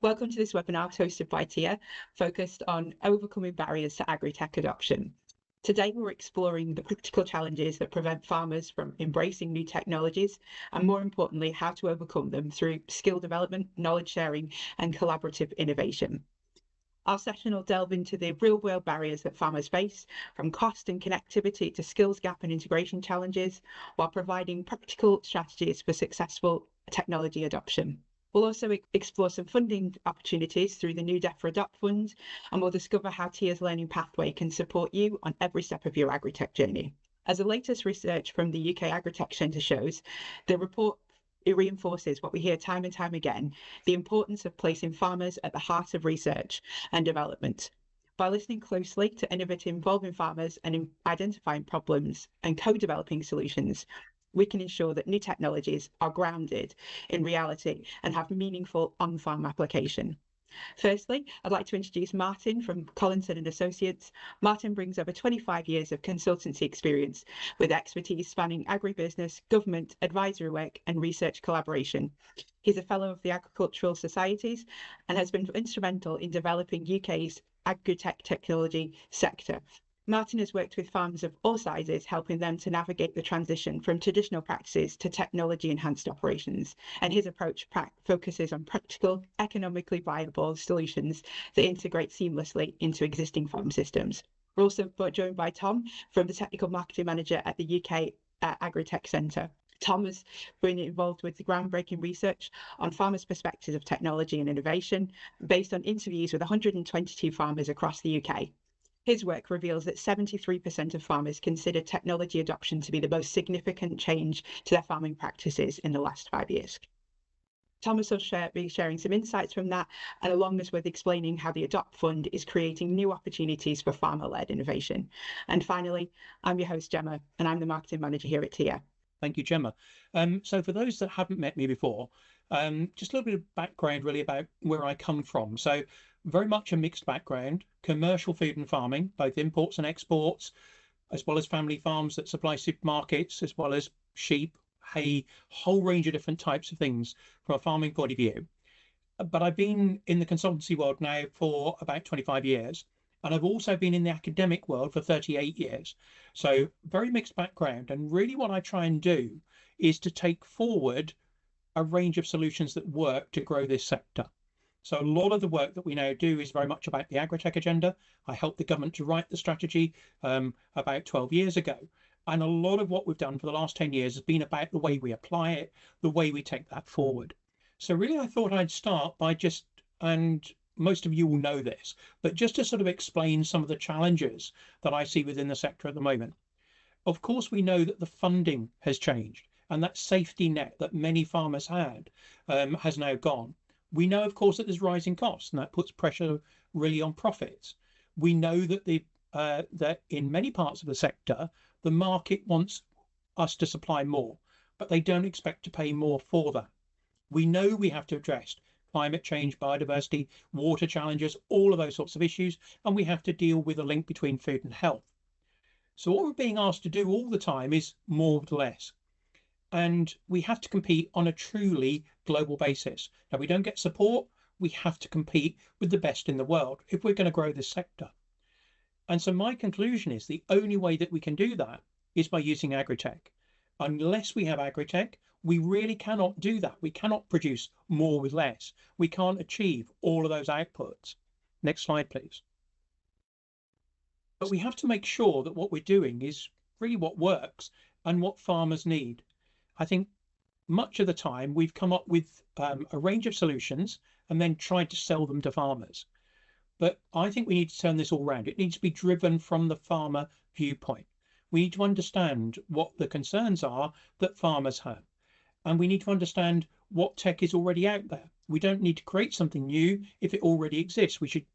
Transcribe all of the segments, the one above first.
Welcome to this webinar hosted by TIAH, focused on overcoming barriers to agri-tech adoption. Today, we're exploring the practical challenges that prevent farmers from embracing new technologies, and more importantly, how to overcome them through skill development, knowledge sharing, and collaborative innovation. Our session will delve into the real-world barriers that farmers face, from cost and connectivity to skills gap and integration challenges, while providing practical strategies for successful technology adoption. We'll also explore some funding opportunities through the new DEFRA Adopt Fund, and we'll discover how TIAH's learning pathway can support you on every step of your agri-tech journey. As the latest research from the UK Agri-Tech Centre shows, the report reinforces what we hear time and time again, the importance of placing farmers at the heart of research and development. By listening closely to innovative involving farmers and identifying problems and co-developing solutions, we can ensure that new technologies are grounded in reality and have meaningful on-farm application. Firstly, I'd like to introduce Martin from Collison and Associates. Martin brings over 25 years of consultancy experience with expertise spanning agribusiness, government, advisory work and research collaboration. He's a fellow of the Agricultural Societies and has been instrumental in developing UK's agri-tech technology sector. Martin has worked with farmers of all sizes, helping them to navigate the transition from traditional practices to technology-enhanced operations. And his approach focuses on practical, economically viable solutions that integrate seamlessly into existing farm systems. We're also joined by Tom from the Technical Marketing Manager at the UK Agri-Tech Centre. Tom has been involved with the groundbreaking research on farmers' perspectives of technology and innovation, based on interviews with 122 farmers across the UK. His work reveals that 73% of farmers consider technology adoption to be the most significant change to their farming practices in the last 5 years. Thomas will be sharing some insights from that, and along with explaining how the Adopt Fund is creating new opportunities for farmer-led innovation. And finally, I'm your host, Jemma, and I'm the Marketing Manager here at TIAH. Thank you, Jemma. So for those that haven't met me before, just a little bit of background really about where I come from. So very much a mixed background, commercial food and farming, both imports and exports, as well as family farms that supply supermarkets, as well as sheep, hay, whole range of different types of things from a farming point of view. But I've been in the consultancy world now for about 25 years, and I've also been in the academic world for 38 years. So very mixed background, and really what I try and do is to take forward a range of solutions that work to grow this sector. So a lot of the work that we now do is very much about the agri-tech agenda. I helped the government to write the strategy about 12 years ago. And a lot of what we've done for the last 10 years has been about the way we apply it, the way we take that forward. So really, I thought I'd start by just, and most of you will know this, but just to sort of explain some of the challenges that I see within the sector at the moment. Of course, we know that the funding has changed, and that safety net that many farmers had has now gone. We know, of course, that there's rising costs, and that puts pressure really on profits. We know that that in many parts of the sector, the market wants us to supply more, but they don't expect to pay more for that. We know we have to address climate change, biodiversity, water challenges, all of those sorts of issues, and we have to deal with the link between food and health. So what we're being asked to do all the time is more with less. And we have to compete on a truly global basis. Now, we don't get support. We have to compete with the best in the world if we're going to grow this sector. And so my conclusion is the only way that we can do that is by using agri-tech. Unless we have agri-tech, we really cannot do that. We cannot produce more with less. We can't achieve all of those outputs. Next slide, please. But we have to make sure that what we're doing is really what works and what farmers need. I think much of the time we've come up with a range of solutions and then tried to sell them to farmers. But I think we need to turn this all around. It needs to be driven from the farmer viewpoint. We need to understand what the concerns are that farmers have. And we need to understand what tech is already out there. We don't need to create something new if it already exists. We should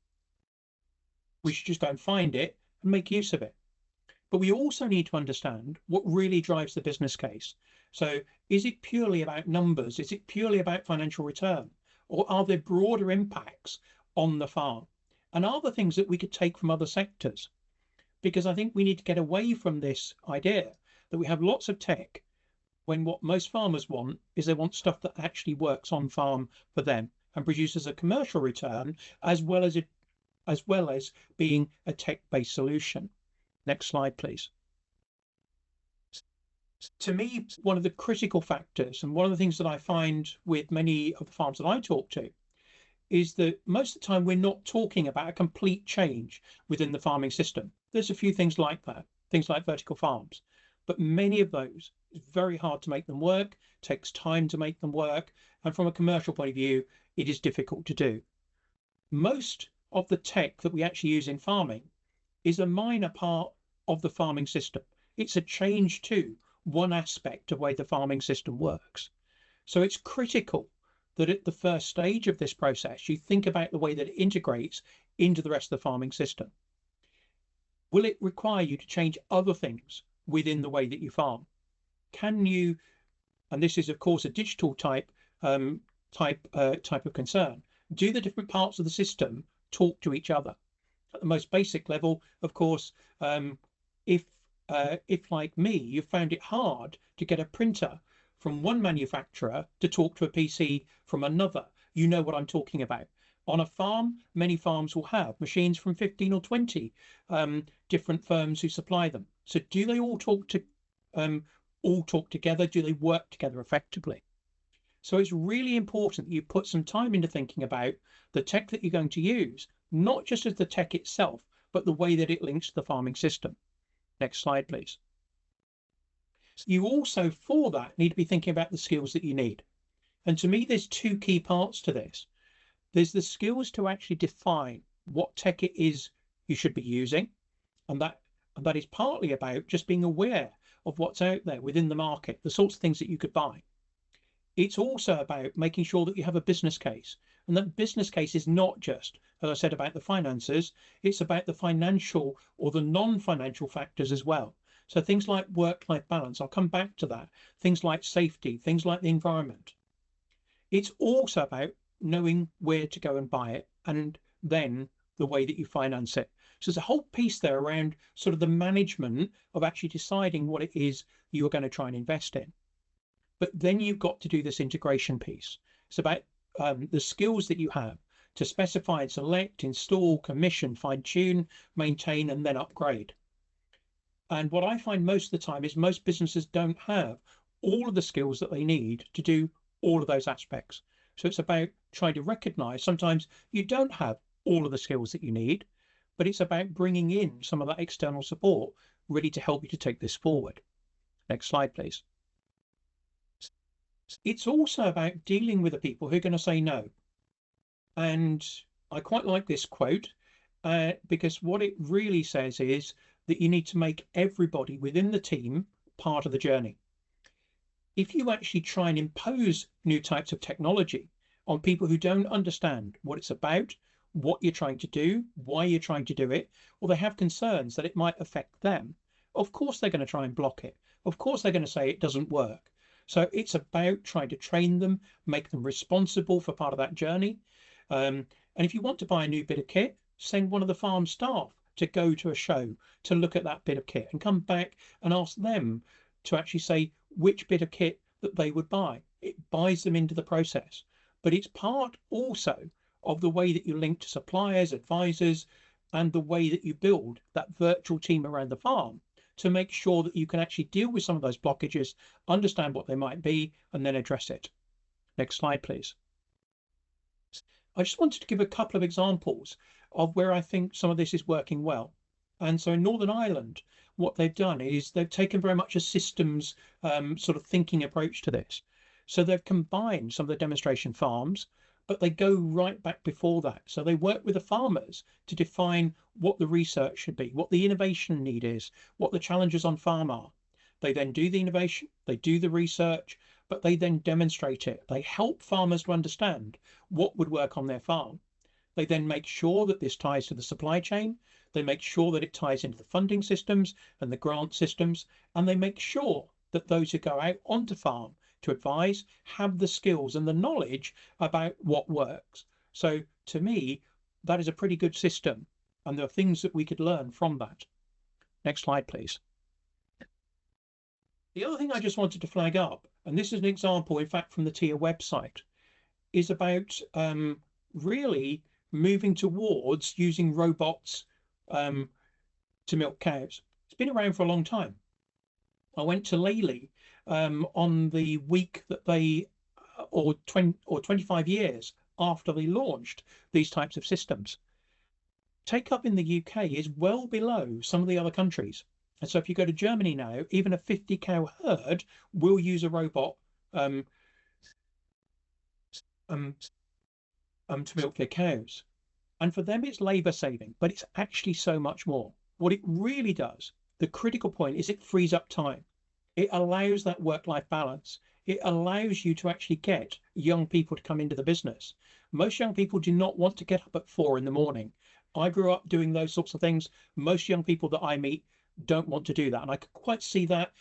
just go and find it and make use of it. But we also need to understand what really drives the business case. So is it purely about numbers? Is it purely about financial return? Or are there broader impacts on the farm? And are there things that we could take from other sectors? Because I think we need to get away from this idea that we have lots of tech when what most farmers want is they want stuff that actually works on farm for them. and produces a commercial return, as well as being a tech-based solution. Next slide, please. To me, one of the critical factors, and one of the things that I find with many of the farms that I talk to, is that most of the time we're not talking about a complete change within the farming system. There's a few things like that, things like vertical farms, but many of those, it's very hard to make them work, takes time to make them work, and from a commercial point of view, it is difficult to do. Most of the tech that we actually use in farming is a minor part of the farming system. It's a change to one aspect of the way the farming system works. So it's critical that at the first stage of this process, you think about the way that it integrates into the rest of the farming system. Will it require you to change other things within the way that you farm? Can you, and this is of course a digital type of concern, do the different parts of the system talk to each other? At the most basic level, of course, if like me, you found it hard to get a printer from one manufacturer to talk to a PC from another, you know what I'm talking about. On a farm, many farms will have machines from 15 or 20 different firms who supply them. So do they all talk together? Do they work together effectively? So it's really important that you put some time into thinking about the tech that you're going to use, not just as the tech itself, but the way that it links to the farming system. Next slide, please. You also, for that, need to be thinking about the skills that you need. And to me, there's two key parts to this. There's the skills to actually define what tech it is you should be using. And that is partly about just being aware of what's out there within the market, the sorts of things that you could buy. It's also about making sure that you have a business case. And that business case is not just, as I said, about the finances, it's about the financial or the non-financial factors as well. So things like work-life balance, I'll come back to that, things like safety, things like the environment. It's also about knowing where to go and buy it, and then the way that you finance it. So there's a whole piece there around sort of the management of actually deciding what it is you're going to try and invest in. But then you've got to do this integration piece. It's about the skills that you have to specify and select, install, commission, fine-tune, maintain, and then upgrade. And what I find most of the time is most businesses don't have all of the skills that they need to do all of those aspects. So it's about trying to recognize sometimes you don't have all of the skills that you need, but it's about bringing in some of that external support really to help you to take this forward. Next slide, please. It's also about dealing with the people who are going to say no. And I quite like this quote because what it really says is that you need to make everybody within the team part of the journey. If you actually try and impose new types of technology on people who don't understand what it's about, what you're trying to do, why you're trying to do it, or they have concerns that it might affect them, of course they're going to try and block it. Of course they're going to say it doesn't work. So it's about trying to train them, make them responsible for part of that journey. And if you want to buy a new bit of kit, send one of the farm staff to go to a show to look at that bit of kit and come back and ask them to actually say which bit of kit that they would buy. It buys them into the process, but it's part also of the way that you link to suppliers, advisors, and the way that you build that virtual team around the farm to make sure that you can actually deal with some of those blockages, understand what they might be, and then address it. Next slide, please. I just wanted to give a couple of examples of where I think some of this is working well. And so in Northern Ireland, what they've done is they've taken very much a systems sort of thinking approach to this. So they've combined some of the demonstration farms, but they go right back before that. So they work with the farmers to define what the research should be, what the innovation need is, what the challenges on farm are. They then do the innovation, they do the research, but they then demonstrate it. They help farmers to understand what would work on their farm. They then make sure that this ties to the supply chain. They make sure that it ties into the funding systems and the grant systems, and they make sure that those who go out onto farm to advise have the skills and the knowledge about what works. So to me, that is a pretty good system, and there are things that we could learn from that. Next slide, please. The other thing I just wanted to flag up, and this is an example, in fact, from the TIAH website, is about really moving towards using robots to milk cows. It's been around for a long time. I went to Lely on the week that they, or 25 years after they launched these types of systems. Take up in the UK is well below some of the other countries. And so if you go to Germany now, even a 50 cow herd will use a robot to milk their cows. And for them, it's labour saving, but it's actually so much more. What it really does, the critical point is it frees up time. It allows that work-life balance. It allows you to actually get young people to come into the business. Most young people do not want to get up at 4 in the morning. I grew up doing those sorts of things. Most young people that I meet don't want to do that. And I could quite see that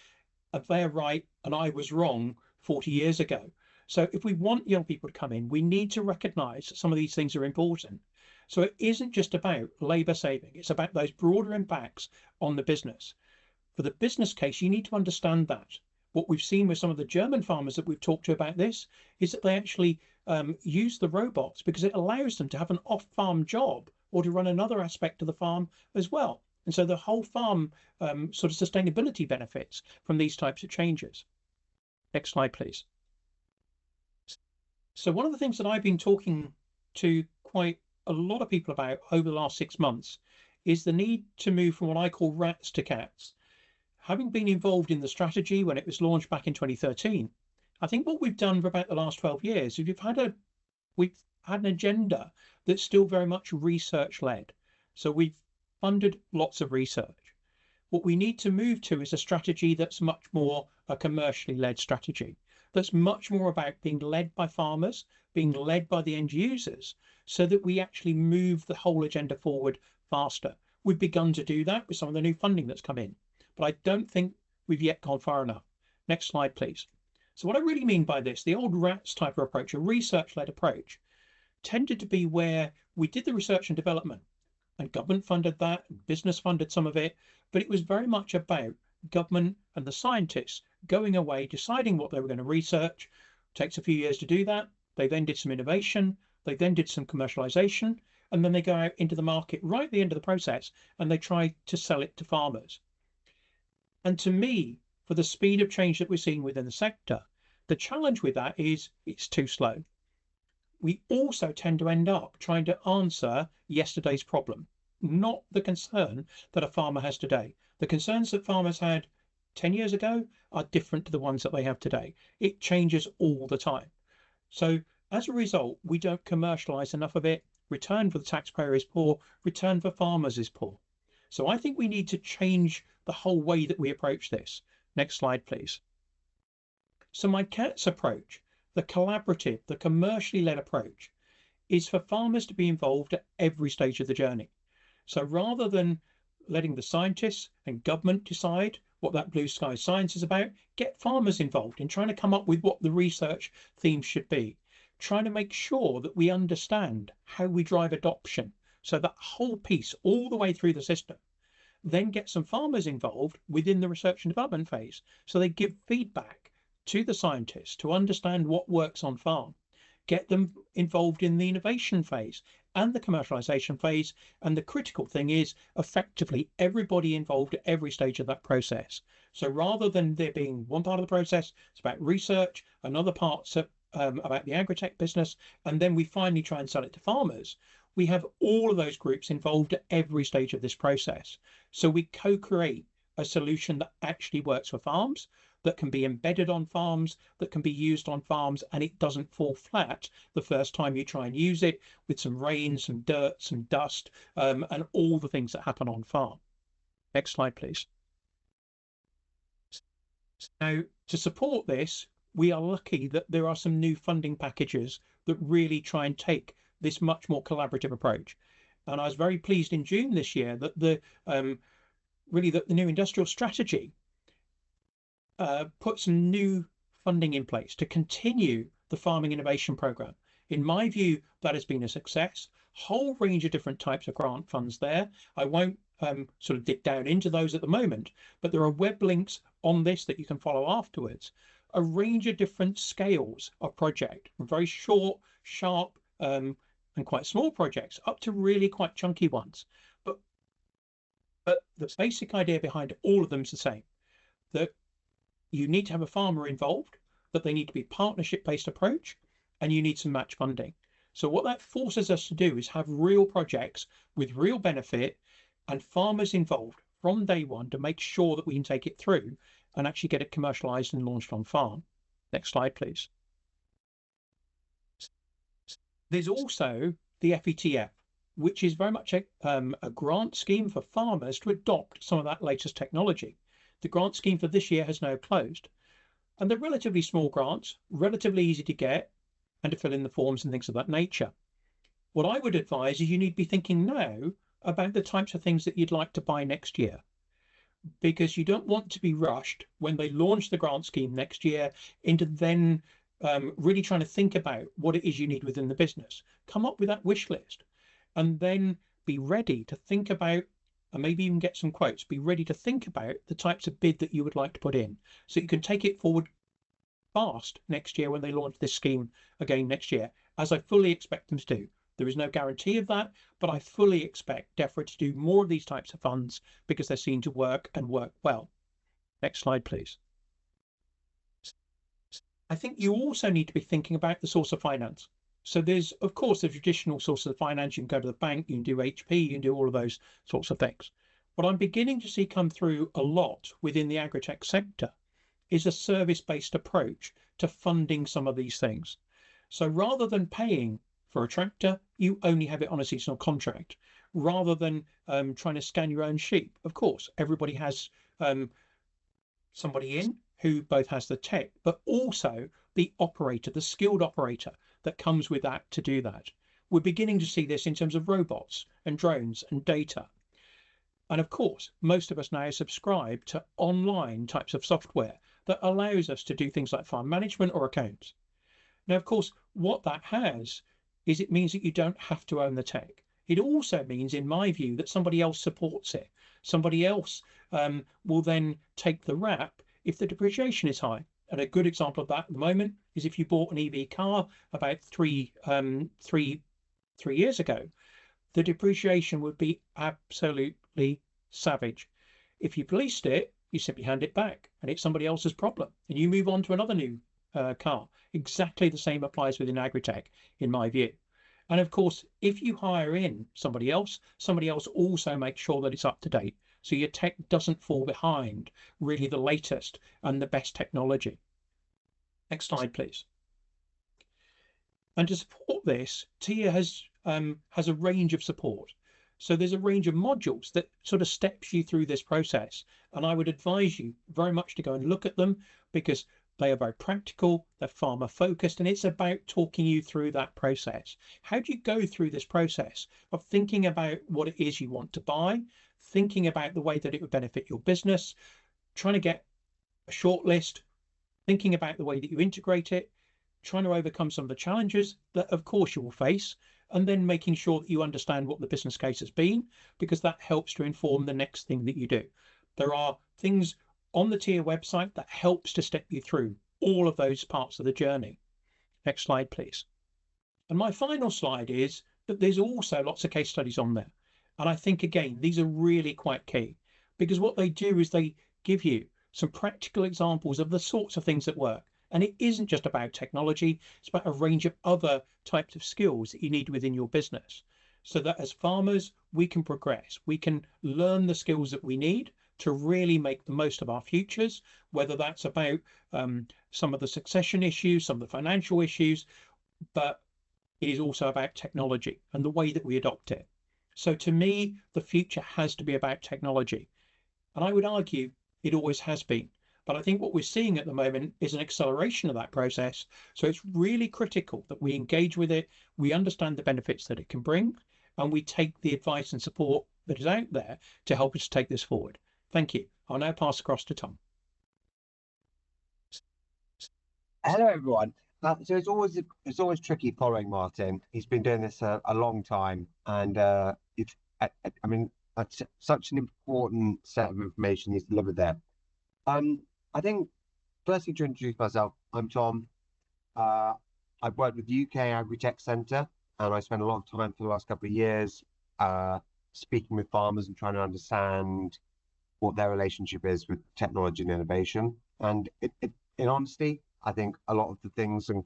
they're right and I was wrong 40 years ago. So if we want young people to come in, we need to recognise that some of these things are important. So it isn't just about labour saving. It's about those broader impacts on the business. For the business case, you need to understand that. What we've seen with some of the German farmers that we've talked to about this is that they actually use the robots because it allows them to have an off-farm job or to run another aspect of the farm as well. And so the whole farm sort of sustainability benefits from these types of changes. Next slide, please. So one of the things that I've been talking to quite a lot of people about over the last 6 months is the need to move from what I call rats to cats. Having been involved in the strategy when it was launched back in 2013, I think what we've done for about the last 12 years is we've had an agenda that's still very much research led. So we've funded lots of research. What we need to move to is a strategy that's much more a commercially led strategy, that's much more about being led by farmers, being led by the end users, so that we actually move the whole agenda forward faster. We've begun to do that with some of the new funding that's come in, but I don't think we've yet gone far enough. Next slide, please. So what I really mean by this, the old RATS type of approach, a research-led approach, tended to be where we did the research and development, and government funded that, and business funded some of it, but it was very much about government and the scientists going away, deciding what they were going to research. It takes a few years to do that. They then did some innovation. They then did some commercialization, and then they go out into the market right at the end of the process, and they try to sell it to farmers. And to me, for the speed of change that we're seeing within the sector, the challenge with that is it's too slow. We also tend to end up trying to answer yesterday's problem, not the concern that a farmer has today. The concerns that farmers had 10 years ago are different to the ones that they have today. It changes all the time. So as a result, we don't commercialize enough of it. Return for the taxpayer is poor. Return for farmers is poor. So I think we need to change the whole way that we approach this. Next slide, please. So my CATS approach, the collaborative, the commercially led approach, is for farmers to be involved at every stage of the journey. So rather than letting the scientists and government decide what that blue sky science is about, get farmers involved in trying to come up with what the research themes should be. Trying to make sure that we understand how we drive adoption. So that whole piece all the way through the system. Then get some farmers involved within the research and development phase. So they give feedback to the scientists to understand what works on farm. Get them involved in the innovation phase and the commercialization phase. And the critical thing is effectively everybody involved at every stage of that process. So rather than there being one part of the process, it's about research, another part's about the agri-tech business, and then we finally try and sell it to farmers. We have all of those groups involved at every stage of this process. So we co-create a solution that actually works for farms, that can be embedded on farms, that can be used on farms, and it doesn't fall flat the first time you try and use it with some rain, some dirt, some dust, and all the things that happen on farm. Next slide, please. Now, to support this, we are lucky that there are some new funding packages that really try and take this much more collaborative approach. And I was very pleased in June this year that the new industrial strategy put some new funding in place to continue the farming innovation program. In my view, that has been a success. Whole range of different types of grant funds there. I won't sort of dig down into those at the moment, but there are web links on this that you can follow afterwards. a range of different scales of project, from very short, sharp, and quite small projects up to really quite chunky ones. But the basic idea behind all of them is the same, that you need to have a farmer involved, that they need to be partnership-based approach, and you need some match funding. So what that forces us to do is have real projects with real benefit and farmers involved from day one to make sure that we can take it through and actually get it commercialized and launched on farm. Next slide, please. There's also the FETF, which is very much a grant scheme for farmers to adopt some of that latest technology. The grant scheme for this year has now closed. And they're relatively small grants, relatively easy to get and to fill in the forms and things of that nature. What I would advise is you need to be thinking now about the types of things that you'd like to buy next year, because you don't want to be rushed when they launch the grant scheme next year into then really trying to think about what it is you need within the business. Come up with that wish list and then be ready to think about, and maybe even get some quotes, be ready to think about the types of bid that you would like to put in so you can take it forward fast next year when they launch this scheme again next year, as I fully expect them to do. There is no guarantee of that, but I fully expect DEFRA to do more of these types of funds because they're seen to work and work well. Next slide, please. I think you also need to be thinking about the source of finance. So there's, of course, the traditional sources of finance. You can go to the bank, you can do HP, you can do all of those sorts of things. What I'm beginning to see come through a lot within the agri-tech sector is a service-based approach to funding some of these things. So rather than paying for a tractor, you only have it on a seasonal contract. Rather than trying to scan your own sheep, of course, everybody has somebody in who both has the tech, but also the operator, the skilled operator that comes with that to do that. We're beginning to see this in terms of robots and drones and data. And of course, most of us now subscribe to online types of software that allows us to do things like farm management or accounts. Now, of course, what that has is it means that you don't have to own the tech. It also means, in my view, that somebody else supports it. Somebody else will then take the rap if the depreciation is high. And a good example of that at the moment is if you bought an EV car about three years ago, the depreciation would be absolutely savage. If you leased it, you simply hand it back and it's somebody else's problem and you move on to another new car. Exactly the same applies within agri-tech, in my view. And of course, if you hire in somebody else also makes sure that it's up to date. So your tech doesn't fall behind really the latest and the best technology. Next slide, please. And to support this, TIAH has a range of support. So there's a range of modules that sort of steps you through this process. And I would advise you very much to go and look at them because they are very practical, they're farmer focused, and it's about talking you through that process. How do you go through this process of thinking about what it is you want to buy, thinking about the way that it would benefit your business, trying to get a short list, thinking about the way that you integrate it, trying to overcome some of the challenges that of course you will face, and then making sure that you understand what the business case has been, because that helps to inform the next thing that you do. There are things on the TIAH website that helps to step you through all of those parts of the journey. Next slide, please. And my final slide is that there's also lots of case studies on there. And I think, again, these are really quite key because what they do is they give you some practical examples of the sorts of things that work. And it isn't just about technology, it's about a range of other types of skills that you need within your business. So that as farmers, we can progress, we can learn the skills that we need to really make the most of our futures, whether that's about some of the succession issues, some of the financial issues, but it is also about technology and the way that we adopt it. So to me, the future has to be about technology. And I would argue it always has been. But I think what we're seeing at the moment is an acceleration of that process. So it's really critical that we engage with it, we understand the benefits that it can bring, and we take the advice and support that is out there to help us take this forward. Thank you. I'll now pass across to Tom. Hello, everyone. So it's always tricky following Martin. He's been doing this a long time, and I mean, that's such an important set of information he's delivered there. I think firstly, to introduce myself, I'm Tom. I've worked with the UK Agri-Tech Centre, and I spent a lot of time for the last couple of years speaking with farmers and trying to understand what their relationship is with technology and innovation. And in honesty, I think a lot of the things and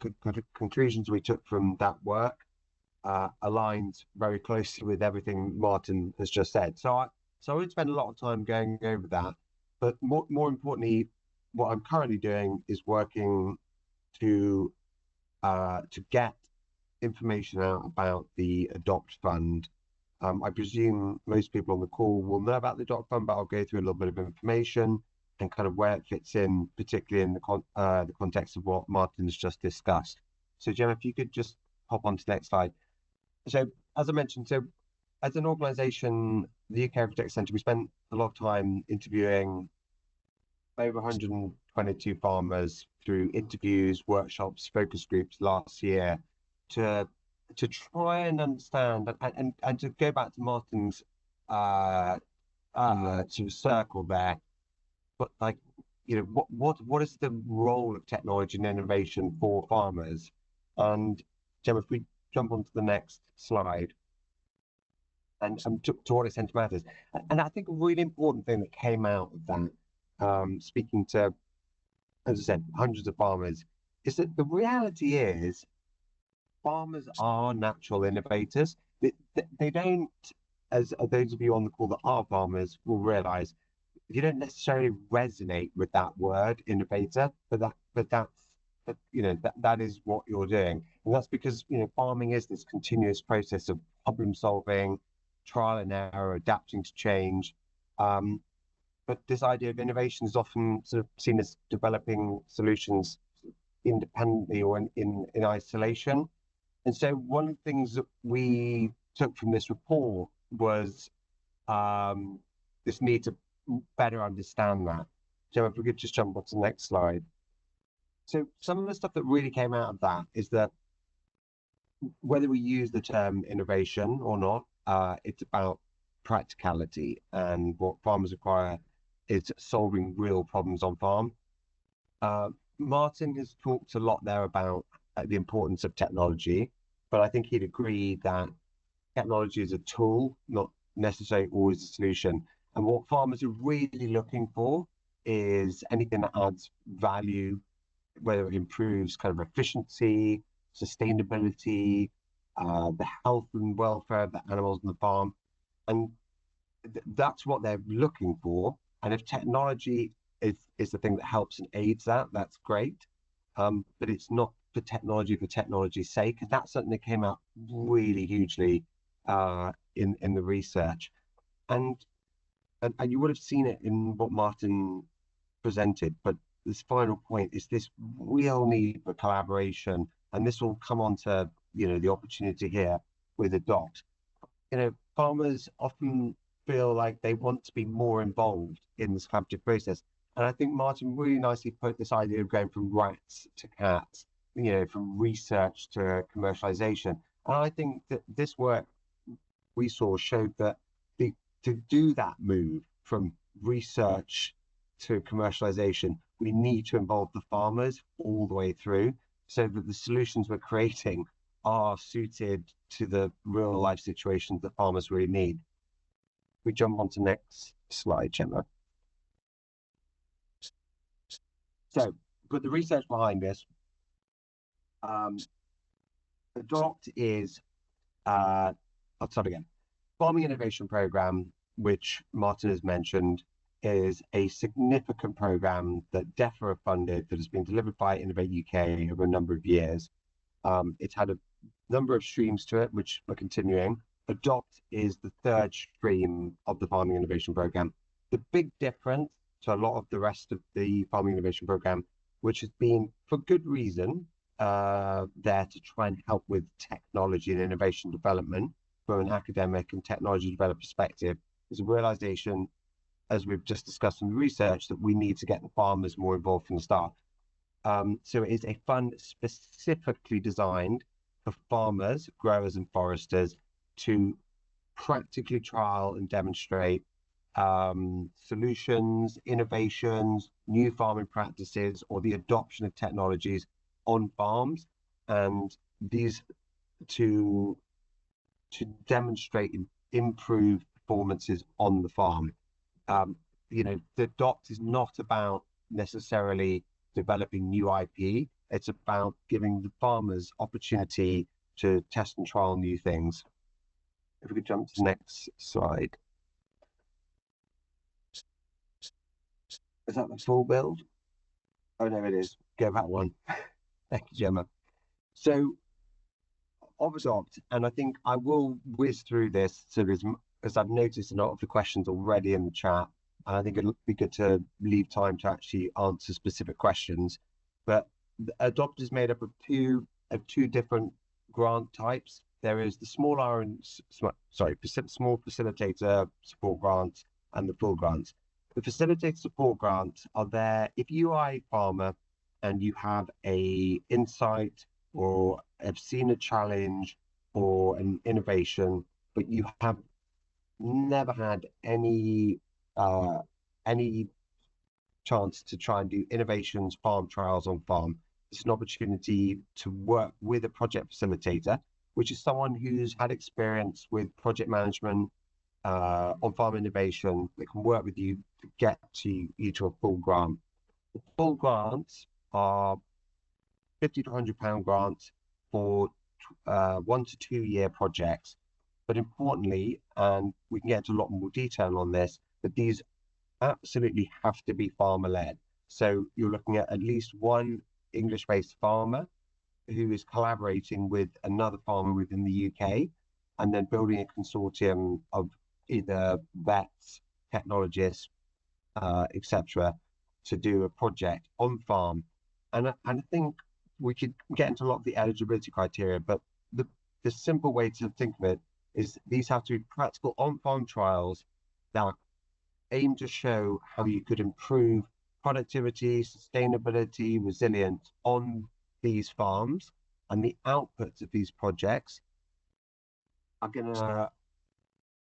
conclusions we took from that work aligned very closely with everything Martin has just said. So I would spend a lot of time going over that. But more importantly, what I'm currently doing is working to get information out about the Adopt Fund. I presume most people on the call will know about the Adopt Fund, but I'll go through a little bit of information and kind of where it fits in, particularly in the context of what Martin's just discussed. So Jemma, if you could just hop on to the next slide. So as I mentioned, so as an organisation, the UK Agri-Tech Centre, we spent a lot of time interviewing over 122 farmers through interviews, workshops, focus groups last year to try and understand and to go back to Martin's sort of circle there, but like, you know, what is the role of technology and innovation for farmers? And Jim, if we jump onto the next slide, and to what extent it matters. And I think a really important thing that came out of that, speaking to, as I said, hundreds of farmers, is that the reality is farmers are natural innovators. They don't, as those of you on the call that are farmers will realize, you don't necessarily resonate with that word innovator, but you know, that is what you're doing. And that's because, you know, farming is this continuous process of problem solving, trial and error, adapting to change. But this idea of innovation is often sort of seen as developing solutions independently or in isolation. And so one of the things that we took from this report was this need to better understand that. So if we could just jump on to the next slide. So some of the stuff that really came out of that is that whether we use the term innovation or not, it's about practicality, and what farmers require is solving real problems on farm. Martin has talked a lot there about the importance of technology, but I think he'd agree that technology is a tool, not necessarily always a solution. And what farmers are really looking for is anything that adds value, whether it improves kind of efficiency, sustainability, the health and welfare of the animals on the farm. And that's what they're looking for. And if technology is the thing that helps and aids that, that's great. But it's not for technology's sake. And that's something that came out really hugely in the research. And you would have seen it in what Martin presented, but this final point is this real need for collaboration, and this will come on to, you know, the opportunity here with Adopt. You know, farmers often feel like they want to be more involved in this collaborative process, and I think Martin really nicely put this idea of going from rats to cats, you know, from research to commercialization. And I think that this work we saw showed that to do that move from research to commercialization, we need to involve the farmers all the way through so that the solutions we're creating are suited to the real life situations that farmers really need. We jump on to next slide, Jemma. So, but the research behind this, Adopt is, I'll start again. Farming Innovation Programme, which Martin has mentioned, is a significant programme that DEFRA funded that has been delivered by Innovate UK over a number of years. It's had a number of streams to it, which are continuing. Adopt is the third stream of the Farming Innovation Programme. The big difference to a lot of the rest of the Farming Innovation Programme, which has been, for good reason, there to try and help with technology and innovation development from an academic and technology developer perspective, is a realization, as we've just discussed in the research, that we need to get the farmers more involved from the start. So it is a fund specifically designed for farmers, growers and foresters to practically trial and demonstrate solutions, innovations, new farming practices, or the adoption of technologies on farms, and these to demonstrate improved performances on the farm. The adopt is not about necessarily developing new IP. It's about giving the farmers opportunity to test and trial new things. If we could jump to the next slide. Is that the full build? Oh, no, it is. Go back one. Thank you, Gemma. So, of adopt, and I think I will whiz through this, so as I've noticed a lot of the questions already in the chat, and I think it'll be good to leave time to actually answer specific questions. But adopt is made up of two different grant types. There is the small facilitator support grant and the full grants. The facilitator support grants are there if you are a farmer and you have a insight or have seen a challenge or an innovation, but you have never had any chance to try and do innovations, farm trials on farm. It's an opportunity to work with a project facilitator, which is someone who's had experience with project management, on farm innovation, that can work with you to get you to a full grant. The full grants are £50 to £100 grants for 1 to 2 year projects. But importantly, and we can get into a lot more detail on this, but these absolutely have to be farmer led. So you're looking at least one English-based farmer who is collaborating with another farmer within the UK, and then building a consortium of either vets, technologists, etc., to do a project on farm. And I think we could get into a lot of the eligibility criteria, but the simple way to think of it is these have to be practical on-farm trials that aim to show how you could improve productivity, sustainability, resilience on these farms, and the outputs of these projects are going to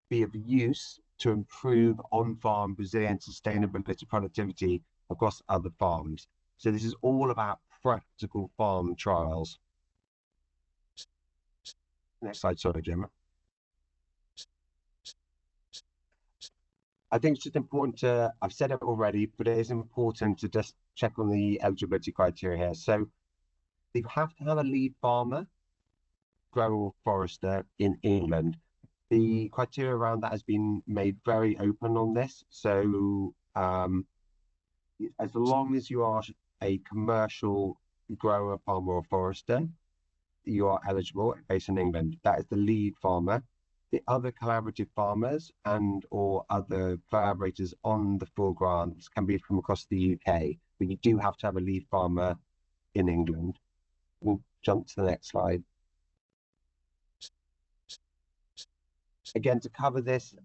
be of use to improve on-farm resilience, sustainability, productivity across other farms. So this is all about practical farm trials. Next slide, sorry, Jemma. I think it's just important to, I've said it already, but it is important to just check on the eligibility criteria here. So you have to have a lead farmer, grower or forester in England. The criteria around that has been made very open on this. So as long as you are a commercial grower, farmer or forester, you are eligible based in England. That is the lead farmer. The other collaborative farmers and or other collaborators on the full grants can be from across the UK, but you do have to have a lead farmer in England. We'll jump to the next slide. Again, to cover this,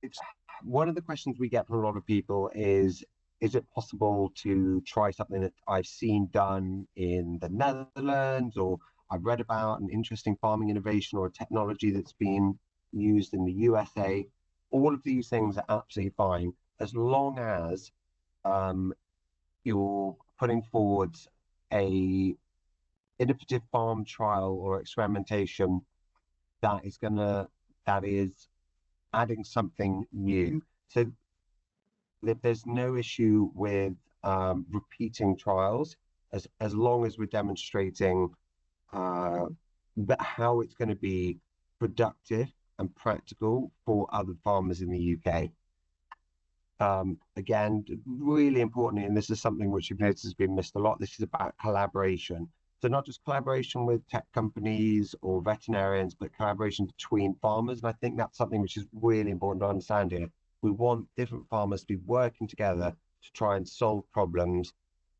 it's one of the questions we get from a lot of people is it possible to try something that I've seen done in the Netherlands, or I've read about an interesting farming innovation or a technology that's been used in the USA? All of these things are absolutely fine, as long as you're putting forward a innovative farm trial or experimentation that is adding something new. So there's no issue with repeating trials, as long as we're demonstrating how it's going to be productive and practical for other farmers in the UK. Again, really importantly, and this is something which you've noticed has been missed a lot, this is about collaboration. So not just collaboration with tech companies or veterinarians, but collaboration between farmers. And I think that's something which is really important to understand here. We want different farmers to be working together to try and solve problems,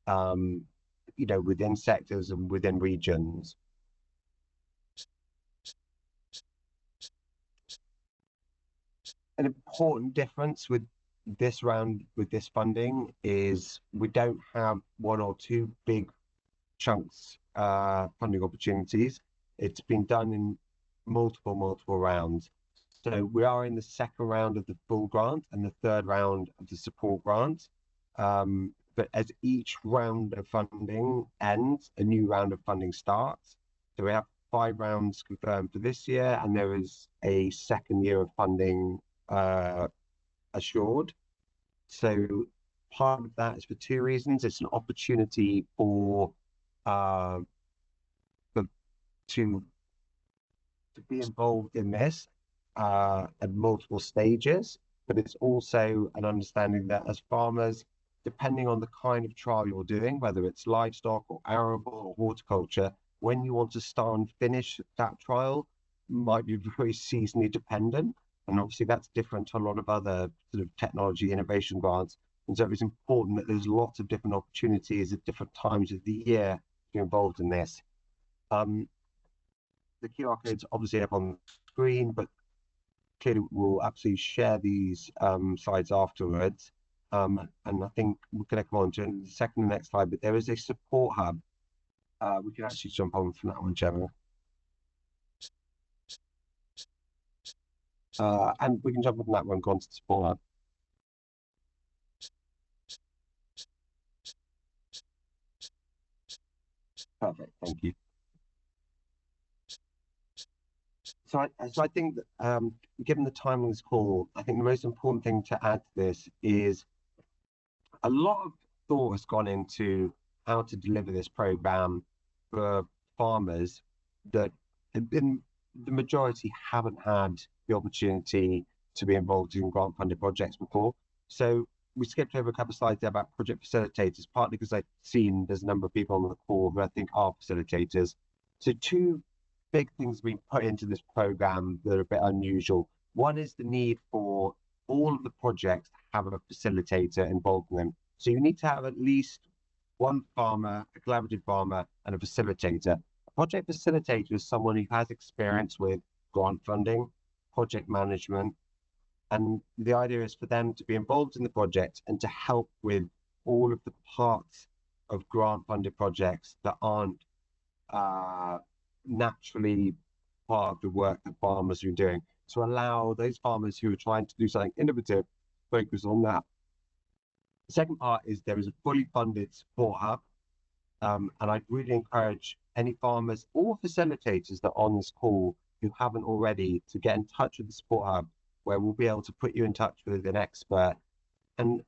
within sectors and within regions. An important difference with this round, with this funding, is we don't have one or two big chunks funding opportunities. It's been done in multiple rounds. So we are in the second round of the full grant and the third round of the support grant. But as each round of funding ends, a new round of funding starts. So we have 5 rounds confirmed for this year, and there is a second year of funding assured. So part of that is for 2 reasons. It's an opportunity for to be involved in this at multiple stages, but it's also an understanding that as farmers, depending on the kind of trial you're doing, whether it's livestock or arable or horticulture, when you want to start and finish that trial might be very seasonally dependent. And obviously that's different to a lot of other sort of technology innovation grants. And so it's important that there's lots of different opportunities at different times of the year to be involved in this. The QR code's obviously up on the screen, but clearly we'll absolutely share these slides afterwards. And I think we're going to come on to in the second and next slide, but there is a support hub. We can actually jump on from that one, Jemma. And we can jump on that one, go on to the support hub. Perfect, thank you. So I think that given the time of this call, I think the most important thing to add to this is a lot of thought has gone into how to deliver this program for farmers that have been, the majority haven't had the opportunity to be involved in grant funded projects before. So we skipped over a couple of slides there about project facilitators, partly because I've seen there's a number of people on the call who I think are facilitators. So 2 big things being put into this program that are a bit unusual. One is the need for all of the projects to have a facilitator involved in them. So you need to have at least 1 farmer, a collaborative farmer, and a facilitator. A project facilitator is someone who has experience with grant funding, project management, and the idea is for them to be involved in the project and to help with all of the parts of grant funded projects that aren't naturally part of the work that farmers are doing, to allow those farmers who are trying to do something innovative focus on that. The second part is there is a fully funded support hub, and I'd really encourage any farmers or facilitators that are on this call who haven't already to get in touch with the support hub, where we'll be able to put you in touch with an expert. And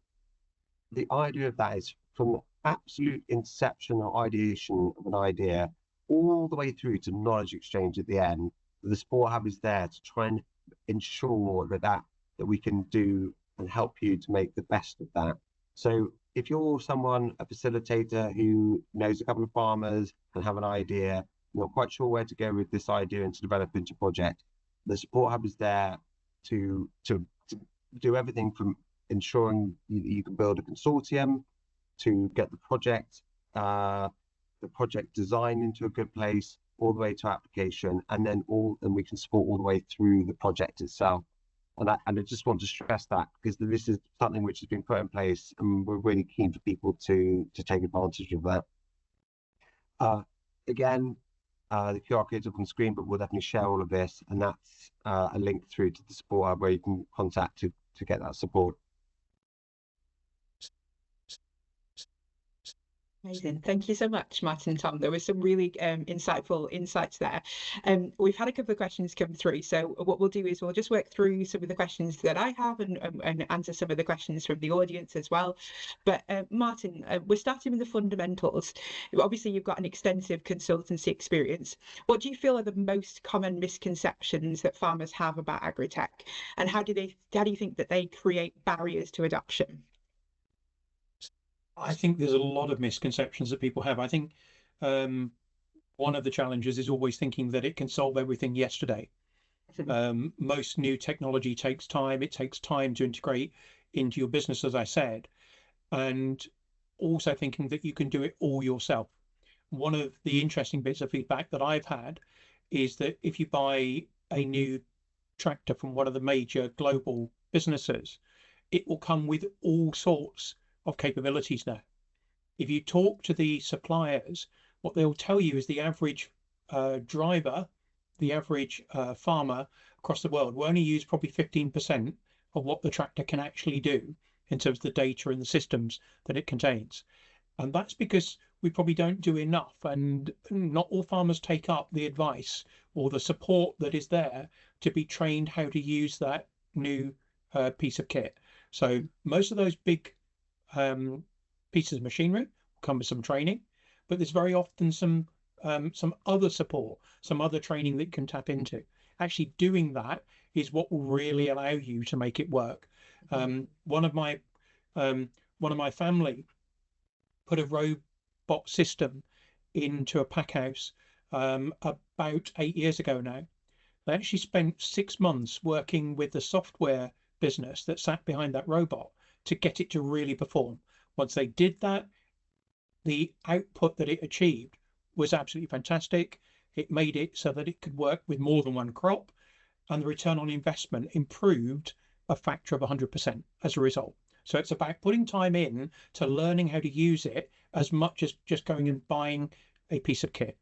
the idea of that is from the absolute inception or ideation of an idea all the way through to knowledge exchange at the end. The support hub is there to try and ensure that we can do and help you to make the best of that. So if you're someone, a facilitator who knows a couple of farmers and have an idea, not quite sure where to go with this idea and to develop into a project, the support hub is there to do everything from ensuring you can build a consortium, to get the project design into a good place, all the way to application, and we can support all the way through the project itself. And I just want to stress that, because this is something which has been put in place, and we're really keen for people to take advantage of that. Again, the QR code's up on screen, but we'll definitely share all of this, and that's a link through to the support hub where you can contact to get that support. Amazing. Thank you so much, Martin and Tom. There were some really insightful insights there. We've had a couple of questions come through. So what we'll do is we'll just work through some of the questions that I have and answer some of the questions from the audience as well. But Martin, we're starting with the fundamentals. Obviously, you've got an extensive consultancy experience. What do you feel are the most common misconceptions that farmers have about agri-tech? And how do you think that they create barriers to adoption? I think there's a lot of misconceptions that people have. I think one of the challenges is always thinking that it can solve everything yesterday. Most new technology takes time. It takes time to integrate into your business, as I said, and also thinking that you can do it all yourself. One of the interesting bits of feedback that I've had is that if you buy a new tractor from one of the major global businesses, it will come with all sorts of capabilities now. If you talk to the suppliers, what they'll tell you is the average driver the average farmer across the world will only use probably 15% of what the tractor can actually do in terms of the data and the systems that it contains. And that's because we probably don't do enough, and not all farmers take up the advice or the support that is there to be trained how to use that new piece of kit. So most of those big pieces of machinery come with some training, but there's very often some other support, some other training that you can tap into. Actually doing that is what will really allow you to make it work. One of my family put a robot system into a pack house about 8 years ago now. They actually spent 6 months working with the software business that sat behind that robot to get it to really perform. Once they did that, the output that it achieved was absolutely fantastic. It made it so that it could work with more than one crop, and the return on investment improved a factor of 100% as a result. So it's about putting time in to learning how to use it as much as just going and buying a piece of kit.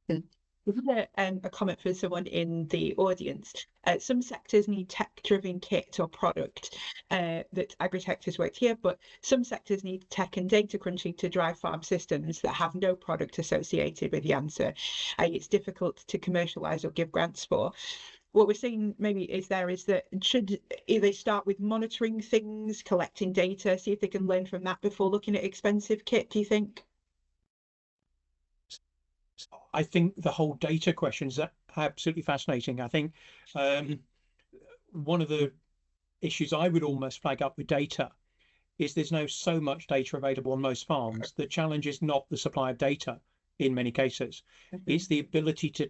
We've had a comment from someone in the audience. Some sectors need tech-driven kit or product that agri-tech has worked here, but some sectors need tech and data crunching to drive farm systems that have no product associated with the answer. It's difficult to commercialise or give grants for. What we're seeing maybe is that should they start with monitoring things, collecting data, see if they can learn from that before looking at expensive kit, do you think? I think the whole data question is absolutely fascinating. I think one of the issues I would almost flag up with data is there's so much data available on most farms. The challenge is not the supply of data in many cases. It's the ability to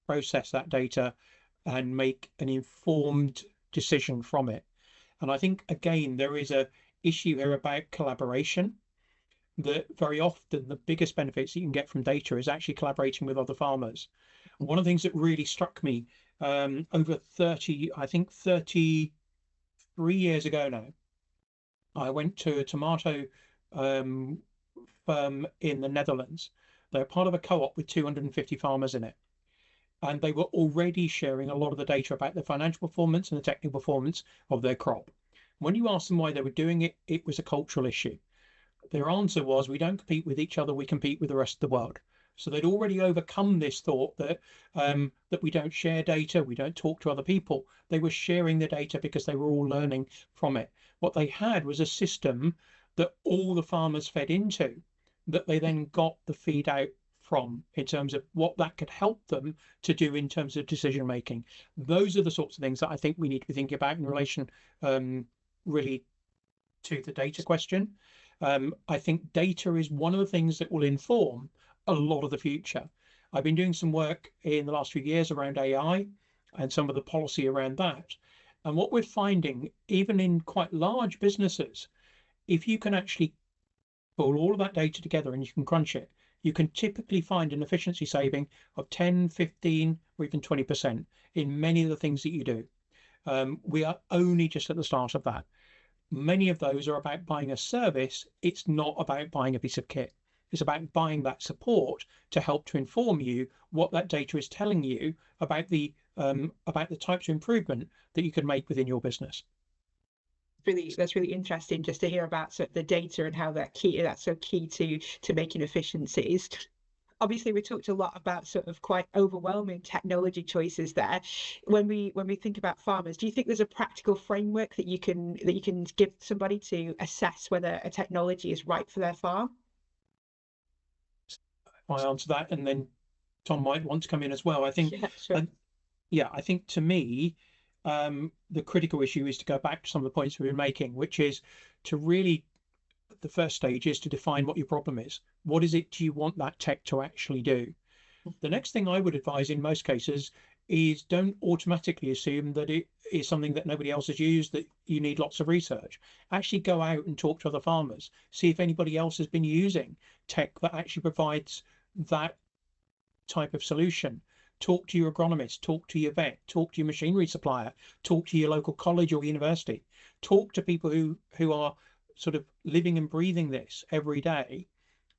process that data and make an informed decision from it. And I think, again, there is a issue here about collaboration, that very often the biggest benefits you can get from data is actually collaborating with other farmers. One of the things that really struck me over 33 years ago now, I went to a tomato firm in the Netherlands. They're part of a co-op with 250 farmers in it. And they were already sharing a lot of the data about the financial performance and the technical performance of their crop. When you asked them why they were doing it, it was a cultural issue. Their answer was, we don't compete with each other, we compete with the rest of the world. So they'd already overcome this thought that that we don't share data, we don't talk to other people. They were sharing the data because they were all learning from it. What they had was a system that all the farmers fed into, that they then got the feed out from in terms of what that could help them to do in terms of decision making. Those are the sorts of things that I think we need to be thinking about in relation really to the data question. I think data is one of the things that will inform a lot of the future. I've been doing some work in the last few years around AI and some of the policy around that. And what we're finding, even in quite large businesses, if you can actually pull all of that data together and you can crunch it, you can typically find an efficiency saving of 10, 15, or even 20% in many of the things that you do. We are only just at the start of that. Many of those are about buying a service. It's not about buying a piece of kit. It's about buying that support to help to inform you what that data is telling you about the types of improvement that you can make within your business. That's really interesting just to hear about sort of the data and how that's so key to making efficiencies. Obviously, we talked a lot about sort of quite overwhelming technology choices there. When we think about farmers, do you think there's a practical framework that you can give somebody to assess whether a technology is right for their farm? I answer that, and then Tom might want to come in as well. I think, yeah, sure. I think to me, the critical issue is to go back to some of the points we've been making, which is to really, the first stage is to define what your problem is. What is it do you want that tech to actually do? The next thing I would advise in most cases is don't automatically assume that it is something that nobody else has used, that you need lots of research. Actually go out and talk to other farmers, see if anybody else has been using tech that actually provides that type of solution. Talk to your agronomist, talk to your vet, talk to your machinery supplier, talk to your local college or university, talk to people who are sort of living and breathing this every day.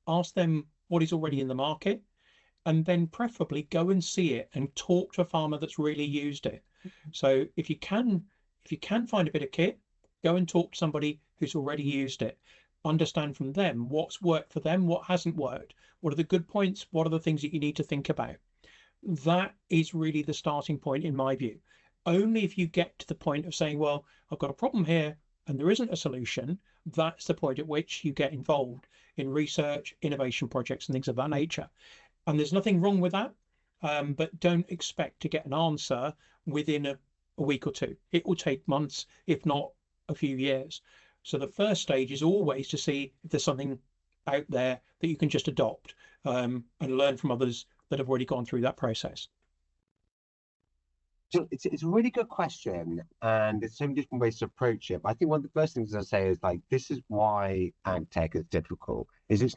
Ask them what is already in the market, and then preferably go and see it and talk to a farmer that's really used it. So if you can find a bit of kit, go and talk to somebody who's already used it. Understand from them what's worked for them, what hasn't worked, what are the good points, what are the things that you need to think about. That is really the starting point in my view. Only if you get to the point of saying, well, I've got a problem here and there isn't a solution, that's the point at which you get involved in research, innovation projects and things of that nature. And there's nothing wrong with that, but don't expect to get an answer within a week or two. It will take months, if not a few years. So the first stage is always to see if there's something out there that you can just adopt and learn from others that have already gone through that process. So it's a really good question, and there's so many different ways to approach it. But I think one of the first things I say is like, this is why ag tech is difficult. Is this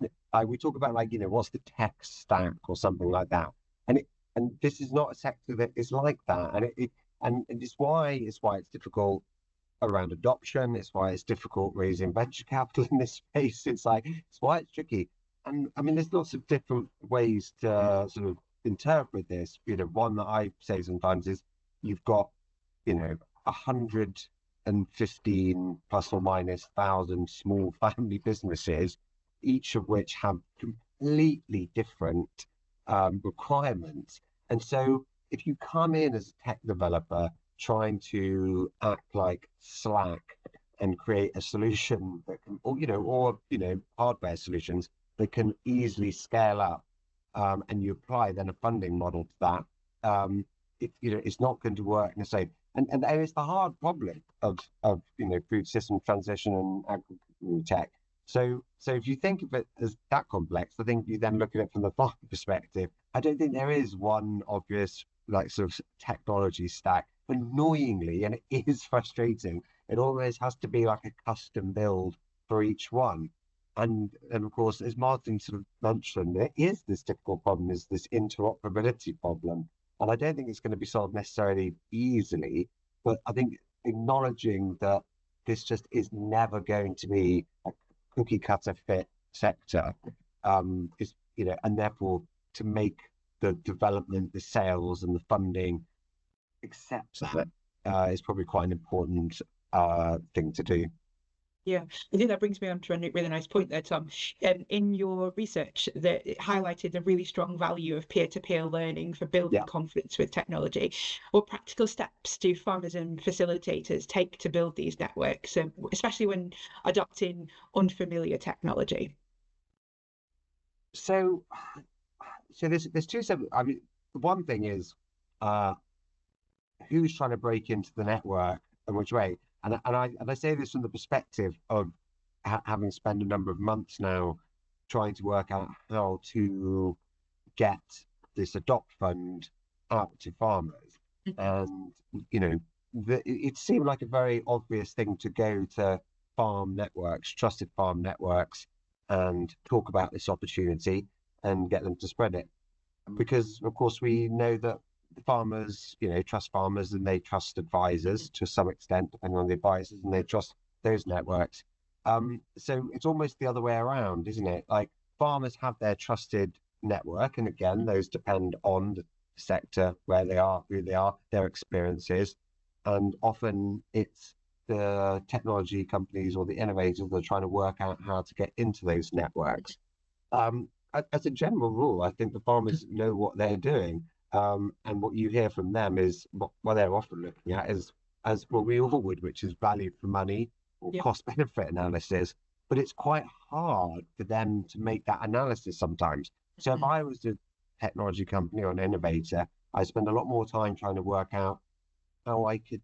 we talk about like, you know, what's the tech stack or something like that, and this is not a sector that is like that, and it's why it's difficult around adoption. It's why it's difficult raising venture capital in this space. It's why it's tricky. And I mean, there's lots of different ways to sort of interpret this. You know, one that I say sometimes is you've got, you know, 115 plus or minus thousand small family businesses, each of which have completely different requirements. And so if you come in as a tech developer trying to act like Slack and create a solution that can, or hardware solutions that can easily scale up, and you apply then a funding model to that, it's not going to work in the same. And it's the hard problem of food system transition and agri-tech. So if you think of it as that complex, I think you then look at it from the farmer perspective. I don't think there is one obvious like sort of technology stack. Annoyingly, and it is frustrating, it always has to be like a custom build for each one. And of course, as Martin sort of mentioned, there is this difficult problem, is this interoperability problem. And I don't think it's going to be solved necessarily easily, but I think acknowledging that this just is never going to be a cookie cutter fit sector, is, and therefore to make the development, the sales and the funding accept that is probably quite an important thing to do. Yeah, I think that brings me on to a really nice point there, Tom. In your research, that it highlighted the really strong value of peer-to-peer learning for building confidence with technology. What practical steps do farmers and facilitators take to build these networks, especially when adopting unfamiliar technology? So there's two separate. I mean, one thing is who's trying to break into the network and which way. And I say this from the perspective of having spent a number of months now trying to work out how to get this adopt fund out to farmers. And, it seemed like a very obvious thing to go to farm networks, trusted farm networks, and talk about this opportunity and get them to spread it. Because, of course, we know that farmers, trust farmers and they trust advisors to some extent, depending on the advisors, and they trust those networks. So it's almost the other way around, isn't it? Like farmers have their trusted network, and again, those depend on the sector, where they are, who they are, their experiences, and often it's the technology companies or the innovators that are trying to work out how to get into those networks. As a general rule, I think the farmers know what they're doing. And what you hear from them is what they're often looking at is as what we all would, which is value for money or cost benefit analysis. But it's quite hard for them to make that analysis sometimes. So if I was a technology company or an innovator, I spend a lot more time trying to work out how I could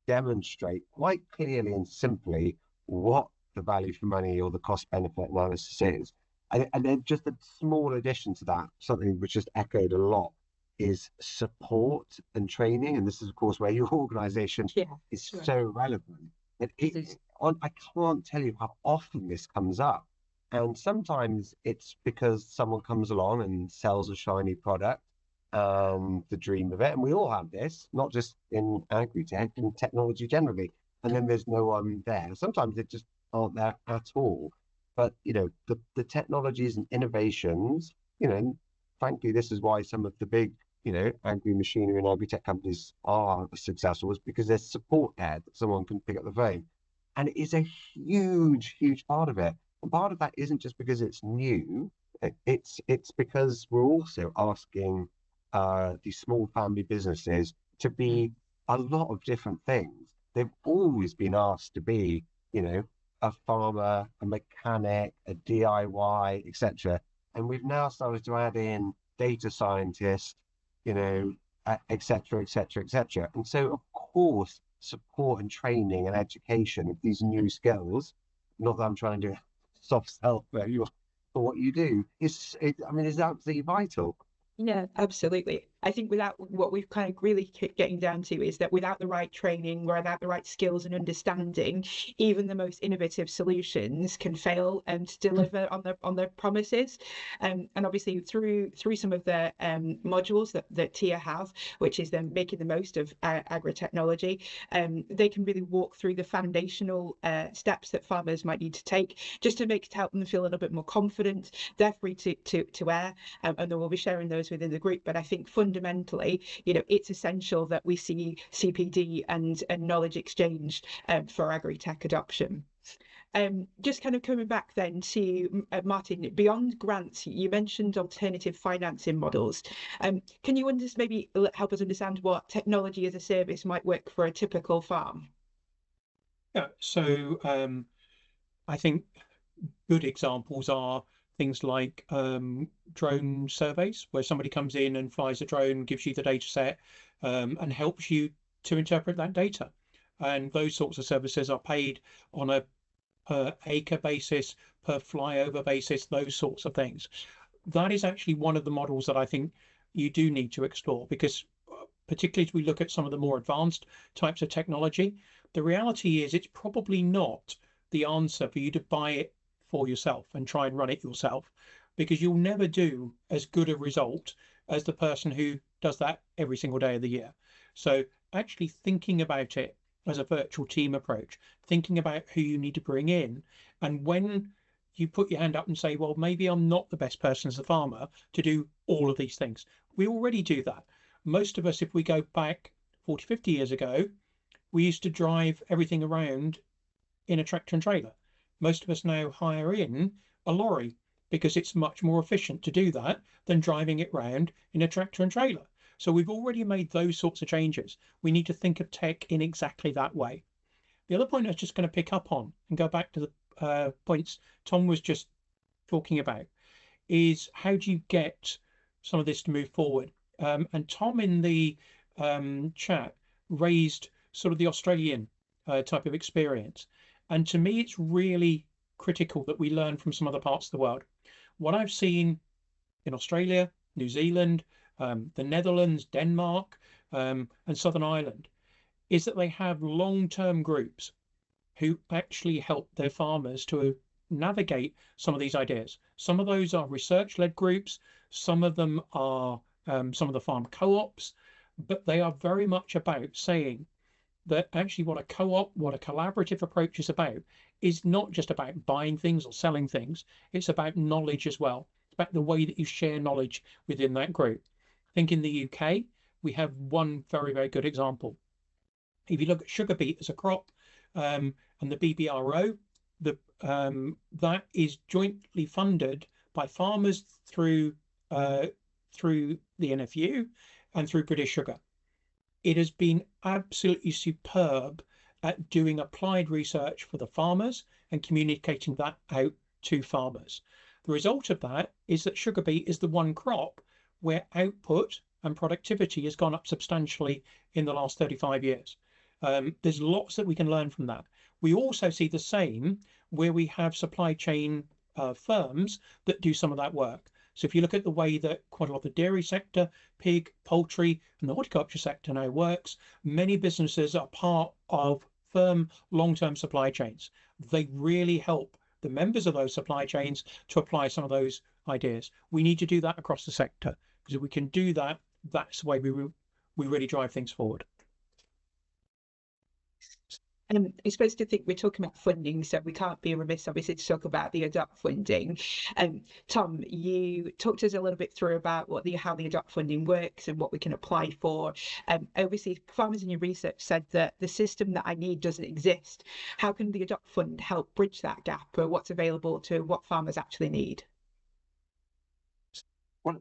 demonstrate quite clearly and simply what the value for money or the cost benefit analysis is. And then just a small addition to that, something which just echoed a lot, is support and training. And this is, of course, where your organization is so relevant. I can't tell you how often this comes up. And sometimes it's because someone comes along and sells a shiny product and the dream of it. And we all have this, not just in agri-tech, in technology generally. And then there's no one there. Sometimes they just aren't there at all. But, the technologies and innovations, frankly, this is why some of the big, agri-machinery and agri-tech companies are successful, is because there's support there that someone can pick up the phone. And it is a huge, huge part of it. And part of that isn't just because it's new, it's because we're also asking these small family businesses to be a lot of different things. They've always been asked to be, a farmer, a mechanic, a DIY, etc. And we've now started to add in data scientists, etc., etc., etc. And so, of course, support and training and education of these new skills, not that I'm trying to do soft sell for you, for what you do, is absolutely vital. Yeah, absolutely. I think without what we've kind of really getting down to is that without the right training, without the right skills and understanding, even the most innovative solutions can fail to deliver on their promises. And obviously through some of the modules that TIAH have, which is them making the most of agri-technology, they can really walk through the foundational steps that farmers might need to take just to help them feel a little bit more confident. They're free to air, and then we'll be sharing those within the group. But I think fundamentally, it's essential that we see CPD and knowledge exchange for agri-tech adoption. Just kind of coming back then to Martin, beyond grants, you mentioned alternative financing models. Can you maybe help us understand what technology as a service might work for a typical farm? Yeah, so I think good examples are things like drone surveys, where somebody comes in and flies a drone, gives you the data set, and helps you to interpret that data. And those sorts of services are paid on a per acre basis, per flyover basis, those sorts of things. That is actually one of the models that I think you do need to explore, because particularly as we look at some of the more advanced types of technology, the reality is it's probably not the answer for you to buy it for yourself and try and run it yourself, because you'll never do as good a result as the person who does that every single day of the year. So actually thinking about it as a virtual team approach, thinking about who you need to bring in, and when you put your hand up and say, well, maybe I'm not the best person as a farmer to do all of these things. We already do that. Most of us, if we go back 40, 50 years ago, we used to drive everything around in a tractor and trailer. Most of us now hire in a lorry because it's much more efficient to do that than driving it round in a tractor and trailer. So we've already made those sorts of changes. We need to think of tech in exactly that way. The other point I was just going to pick up on and go back to the points Tom was just talking about is how do you get some of this to move forward? And Tom in the chat raised sort of the Australian type of experience. And to me, it's really critical that we learn from some other parts of the world. What I've seen in Australia, New Zealand, the Netherlands, Denmark, and Southern Ireland is that they have long-term groups who actually help their farmers to navigate some of these ideas. Some of those are research-led groups, some of them are some of the farm co-ops, but they are very much about saying that actually what a co-op, what a collaborative approach is about is not just about buying things or selling things, it's about knowledge as well. It's about the way that you share knowledge within that group. I think in the UK, we have one very, very good example. If you look at sugar beet as a crop and the BBRO, that is jointly funded by farmers through the NFU and through British Sugar. It has been absolutely superb at doing applied research for the farmers and communicating that out to farmers. The result of that is that sugar beet is the one crop where output and productivity has gone up substantially in the last 35 years. There's lots that we can learn from that. We also see the same where we have supply chain firms that do some of that work. So if you look at the way that quite a lot of the dairy sector, pig, poultry, and the horticulture sector now works, many businesses are part of firm long-term supply chains. They really help the members of those supply chains to apply some of those ideas. We need to do that across the sector, because if we can do that, that's the way we really drive things forward. I'm supposed to think we're talking about funding, so we can't be remiss, obviously, to talk about the ADOPT funding. Tom, you talked to us a little bit through about how the ADOPT funding works and what we can apply for. Obviously, farmers in your research said that the system that I need doesn't exist. How can the ADOPT fund help bridge that gap, or what's available to what farmers actually need? Well,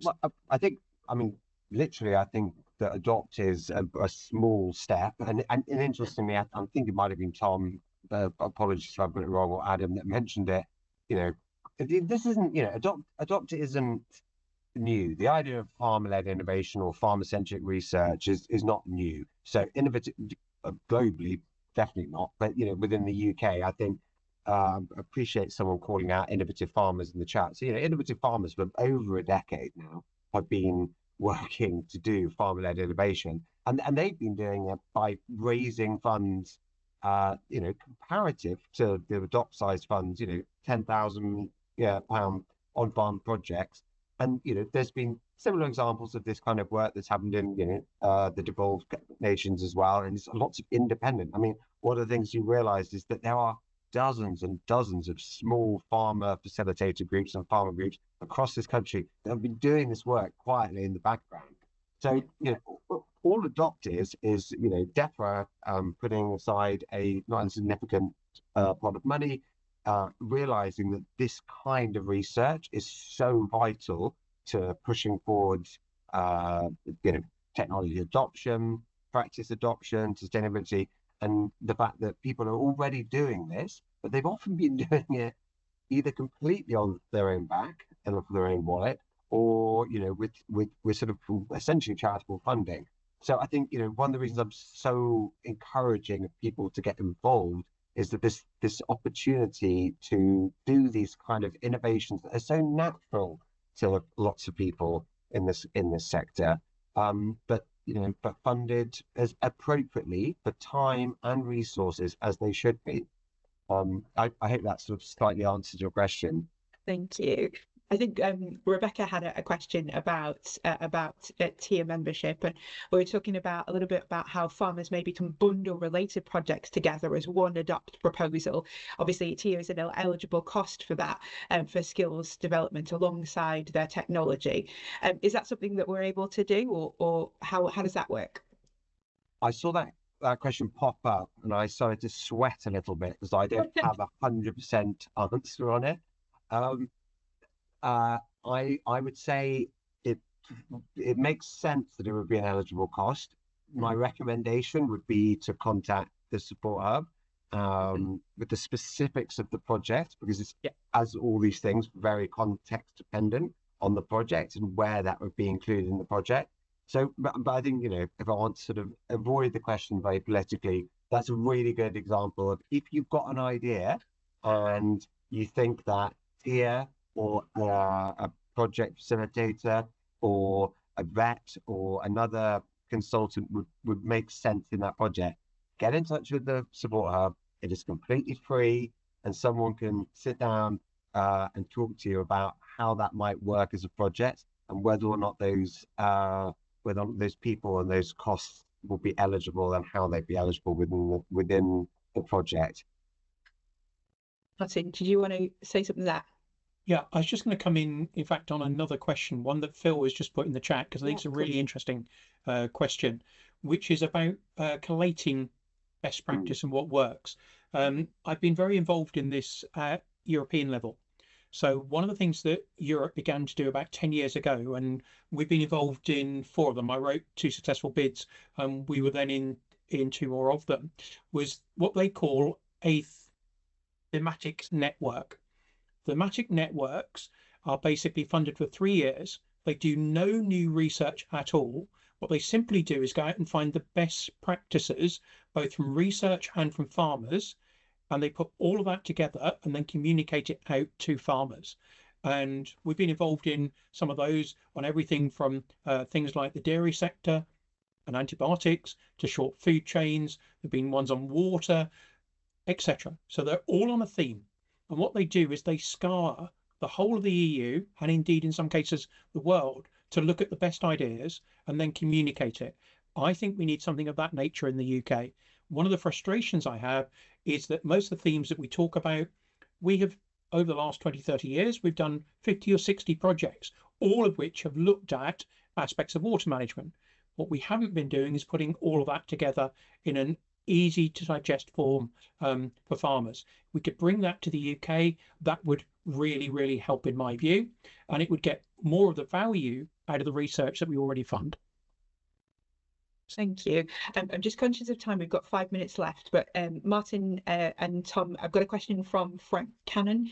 I think, I mean, literally, I think that ADOPT is a small step. And interestingly, I think it might have been Tom, apologies if I've got it wrong, or Adam that mentioned it. You know, this isn't, ADOPT isn't new. The idea of farmer-led innovation or farmer-centric research is not new. So innovative globally, definitely not. But, within the UK, I think, appreciate someone calling out innovative farmers in the chat. So, innovative farmers for over a decade now have been working to do farmer-led innovation, and they've been doing it by raising funds, comparative to the ADOPT-sized funds, £10,000 on-farm projects. And there's been similar examples of this kind of work that's happened in the devolved nations as well, and it's lots of independent. I mean, one of the things you realize is that there are dozens and dozens of small farmer facilitator groups and farmer groups across this country that have been doing this work quietly in the background. So, all ADOPT is DEFRA putting aside a not insignificant pot of money, realizing that this kind of research is so vital to pushing forward, technology adoption, practice adoption, sustainability, and the fact that people are already doing this, but they've often been doing it either completely on their own back and off their own wallet, or with sort of essentially charitable funding. So I think one of the reasons I'm so encouraging people to get involved is that this opportunity to do these kind of innovations that are so natural to lots of people in this sector, but funded as appropriately for time and resources as they should be. I hope that sort of slightly answers your question. Thank you. I think Rebecca had a question about tier membership, and we were talking a little bit about how farmers maybe can bundle related projects together as one ADOPT proposal. Obviously, tier is an eligible cost for that, for skills development alongside their technology. Is that something that we're able to do, or how does that work? I saw that question pop up, and I started to sweat a little bit because I don't have 100% answer on it. I would say it makes sense that it would be an eligible cost. My recommendation would be to contact the support hub with the specifics of the project, because it's, as all these things, very context dependent on the project and where that would be included in the project. So, but I think, if I want to sort of avoid the question very politically, that's a really good example of, if you've got an idea and you think that tier or a project facilitator or a vet or another consultant would make sense in that project, get in touch with the support hub. It is completely free, and someone can sit down and talk to you about how that might work as a project, and whether or not those people and those costs will be eligible, and how they'd be eligible within the project. Martin, did you want to say something to that? Yeah, I was just going to come in fact, on another question, one that Phil has just put in the chat, because I think it's a really interesting question, which is about collating best practice and what works. I've been very involved in this at European level. So one of the things that Europe began to do about 10 years ago, and we've been involved in 4 of them. I wrote 2 successful bids, and we were then in 2 more of them, was what they call a thematic network. Thematic networks are basically funded for 3 years. They do no new research at all. What they simply do is go out and find the best practices, both from research and from farmers, and they put all of that together and then communicate it out to farmers. And we've been involved in some of those on everything from things like the dairy sector and antibiotics to short food chains. There've been ones on water, etc. So they're all on a theme. And what they do is they scour the whole of the EU, and indeed in some cases the world, to look at the best ideas and then communicate it. I think we need something of that nature in the UK. one of the frustrations I have is that most of the themes that we talk about, we have over the last 20, 30 years, we've done 50 or 60 projects, all of which have looked at aspects of water management. What we haven't been doing is putting all of that together in an easy to digest form for farmers. We could bring that to the UK, that would really, really help in my view, and it would get more of the value out of the research that we already fund. Thank you. I'm just conscious of time. We've got 5 minutes left, but Martin and Tom, I've got a question from Frank Cannon.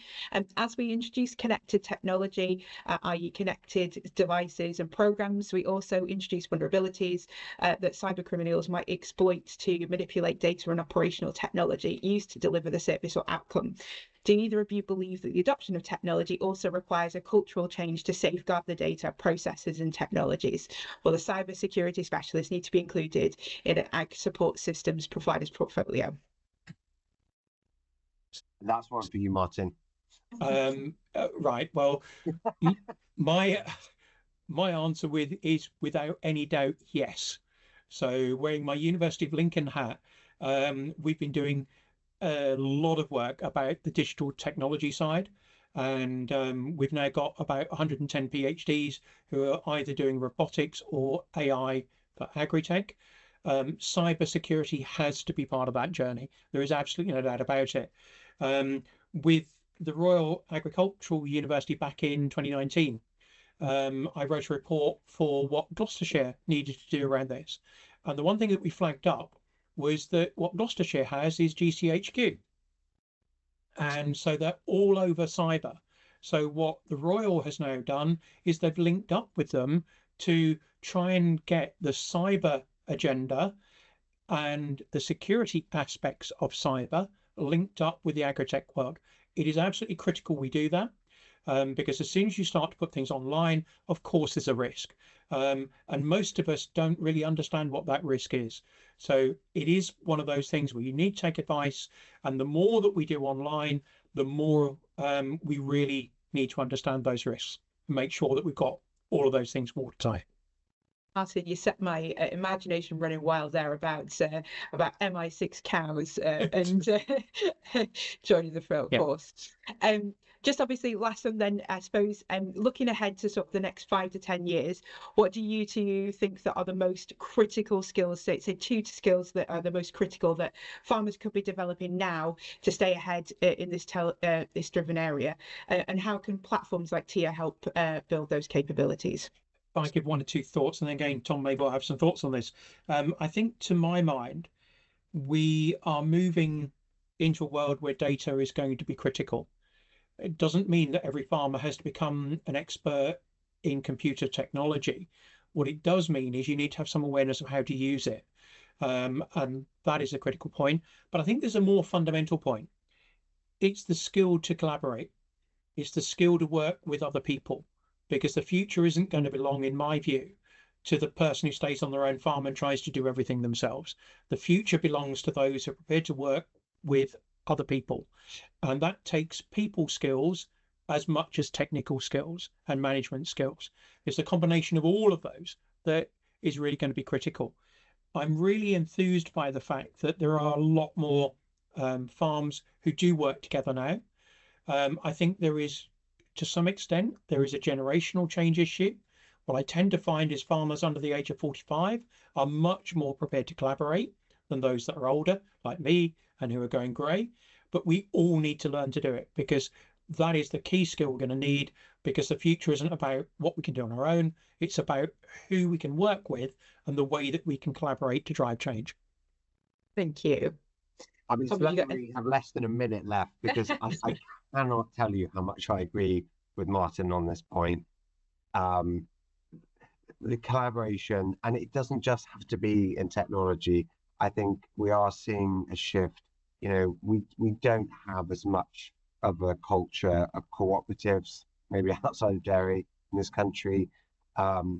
As we introduce connected technology, i.e. connected devices and programs, we also introduce vulnerabilities that cyber criminals might exploit to manipulate data and operational technology used to deliver the service or outcome. Do either of you believe that the adoption of technology also requires a cultural change to safeguard the data, processes and technologies? Will the cyber security specialists need to be included in an ag support systems providers portfolio? That's one for you, Martin. Right. Well, my answer is without any doubt, yes. So wearing my University of Lincoln hat, we've been doing a lot of work about the digital technology side, and we've now got about 110 PhDs who are either doing robotics or AI for agri-tech. Cyber security has to be part of that journey. There is absolutely no doubt about it. With the Royal Agricultural University back in 2019, I wrote a report for what Gloucestershire needed to do around this, and the one thing that we flagged up was that what Gloucestershire has is GCHQ. And so they're all over cyber. So what the Royal has now done is they've linked up with them to try and get the cyber agenda and the security aspects of cyber linked up with the agri-tech world. It is absolutely critical we do that, because as soon as you start to put things online, of course, there's a risk. And most of us don't really understand what that risk is. So it is one of those things where you need to take advice, and the more that we do online, the more we really need to understand those risks and make sure that we've got all of those things watertight. Martin, you set my imagination running wild there about MI6 cows and joining the field force. Just obviously last one then, I suppose, looking ahead to sort of the next 5 to 10 years, what do you two think that are the most critical skills, say 2 skills that are the most critical that farmers could be developing now to stay ahead in this driven area? And how can platforms like TIAH help build those capabilities? I give 1 or 2 thoughts, and then again, Tom maybe will have some thoughts on this. I think, to my mind, we are moving into a world where data is going to be critical. It doesn't mean that every farmer has to become an expert in computer technology. What it does mean is you need to have some awareness of how to use it. And that is a critical point. But I think there's a more fundamental point. It's the skill to collaborate. It's the skill to work with other people, because the future isn't going to belong, in my view, to the person who stays on their own farm and tries to do everything themselves. The future belongs to those who are prepared to work with other people. And that takes people skills as much as technical skills and management skills. It's a combination of all of those that is really going to be critical. I'm really enthused by the fact that there are a lot more farms who do work together now. I think there is, to some extent, there is a generational change issue. What I tend to find is farmers under the age of 45 are much more prepared to collaborate than those that are older, like me, and who are going grey. But we all need to learn to do it, because that is the key skill we're going to need, because the future isn't about what we can do on our own. It's about who we can work with and the way that we can collaborate to drive change. Thank you. I mean, we have less than a minute left, because I cannot tell you how much I agree with Martin on this point. The collaboration, and it doesn't just have to be in technology. I think we are seeing a shift. You know, we don't have as much of a culture of cooperatives, maybe outside of dairy, in this country.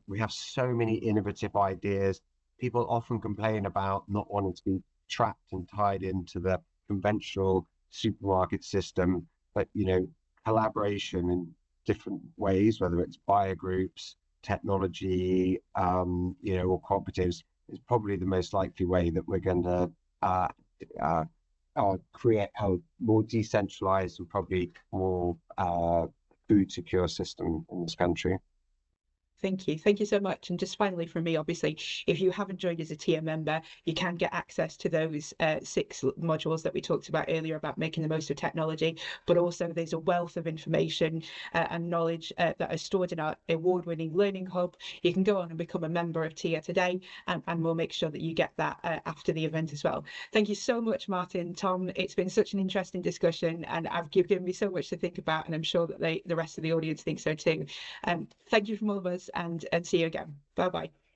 We have so many innovative ideas. People often complain about not wanting to be trapped and tied into the conventional supermarket system, but, you know, collaboration in different ways, whether it's buyer groups, technology, you know, or cooperatives, is probably the most likely way that we're going to uh, uh, create a more decentralized and probably more food secure system in this country. Thank you. Thank you so much. And just finally from me, obviously, if you haven't joined as a TIA member, you can get access to those 6 modules that we talked about earlier about making the most of technology, but also there's a wealth of information and knowledge that are stored in our award-winning learning hub. You can go on and become a member of TIA today, and we'll make sure that you get that after the event as well. Thank you so much, Martin, Tom. It's been such an interesting discussion, and you've given me so much to think about, and I'm sure that the rest of the audience think so too. Thank you from all of us, and see you again. Bye bye.